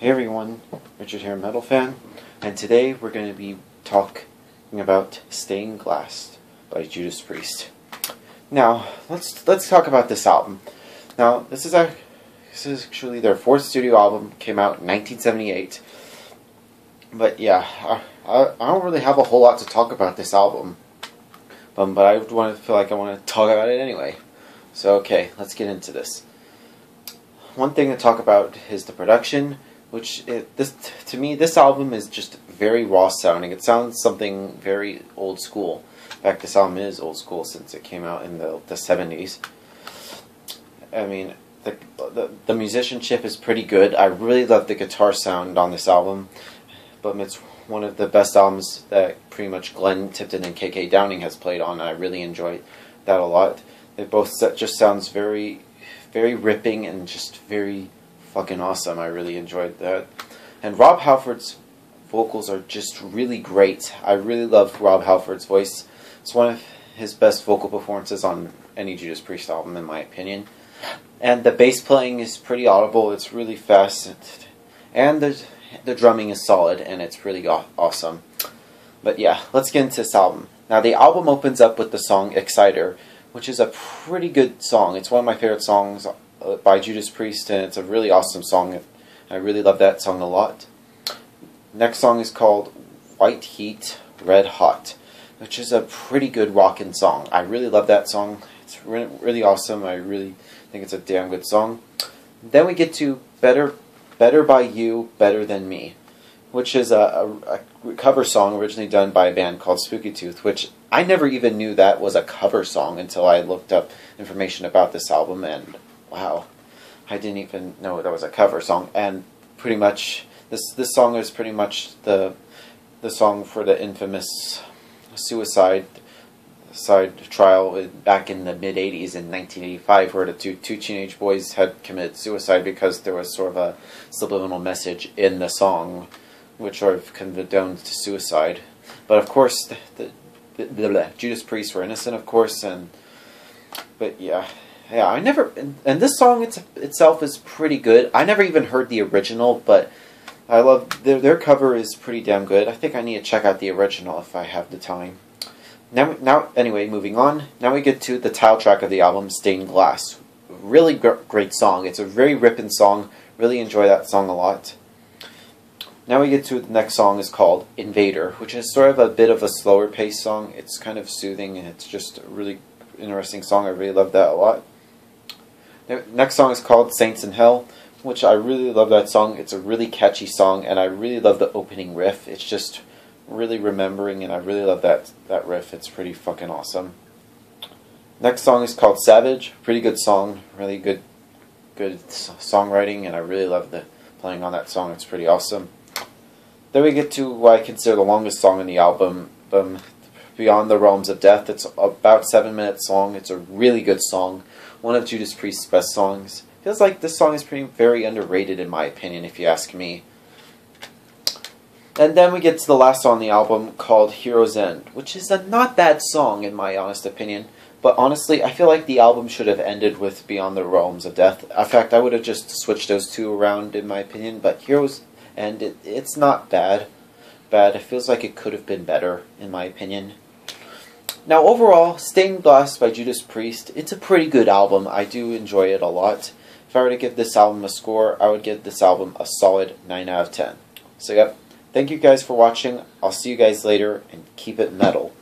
Hey everyone, Richard here, Metal Fan, and today we're going to be talking about Stained Glass by Judas Priest. Now, let's talk about this album. Now, this is actually their fourth studio album, came out in 1978. But yeah, I don't really have a whole lot to talk about this album, but I feel like I want to talk about it anyway. So okay, let's get into this. One thing to talk about is the production. To me, this album is just very raw sounding. It sounds something very old school. In fact, this album is old school since it came out in the 70s. I mean, the musicianship is pretty good. I really love the guitar sound on this album. But it's one of the best albums that pretty much Glenn Tipton and KK Downing has played on. I really enjoy that a lot. They both just sounds very, very ripping and just very fucking awesome. I really enjoyed that. And Rob Halford's vocals are just really great. I really love Rob Halford's voice. It's one of his best vocal performances on any Judas Priest album, in my opinion. And the bass playing is pretty audible. It's really fast. And the drumming is solid, and it's really awesome. But yeah, let's get into this album. Now, the album opens up with the song Exciter, which is a pretty good song. It's one of my favorite songs by Judas Priest, and it's a really awesome song. I really love that song a lot. Next song is called White Heat, Red Hot, which is a pretty good rockin' song. I really love that song. It's really awesome. I really think it's a damn good song. Then we get to Better by You, Better Than Me, which is a cover song originally done by a band called Spooky Tooth, which I never even knew that was a cover song until I looked up information about this album, and wow, I didn't even know that was a cover song. And pretty much this song is pretty much the song for the infamous suicide trial back in the mid-'80s in 1985, where the two teenage boys had committed suicide because there was sort of a subliminal message in the song which sort of condoned to suicide. But of course, Judas Priest were innocent, of course, but yeah, I never, and this song itself is pretty good. I never even heard the original, but I love their cover is pretty damn good. I think I need to check out the original if I have the time. Anyway, moving on. Now we get to the title track of the album, Stained Glass. Really great song. It's a very ripping song. Really enjoy that song a lot. Now we get to the next song is called Invader, which is sort of a bit of a slower paced song. It's kind of soothing, and it's just a really interesting song. I really love that a lot. The next song is called Saints in Hell, which I really love that song. It's a really catchy song, and I really love the opening riff. It's just really remembering, and I really love that riff. It's pretty fucking awesome. Next song is called Savage. Pretty good song. Really good songwriting, and I really love the playing on that song. It's pretty awesome. Then we get to what I consider the longest song in the album, Beyond the Realms of Death. It's about 7 minutes long. It's a really good song. One of Judas Priest's best songs. Feels like this song is very underrated in my opinion, if you ask me. And then we get to the last song on the album called Hero's End, which is a not bad song in my honest opinion. But honestly, I feel like the album should have ended with Beyond the Realms of Death. In fact, I would have just switched those two around in my opinion. But Hero's End, it's not bad. It feels like it could have been better in my opinion. Now overall, Stained Glass by Judas Priest, it's a pretty good album. I do enjoy it a lot. If I were to give this album a score, I would give this album a solid 9 out of 10. So yep, thank you guys for watching. I'll see you guys later, and keep it metal.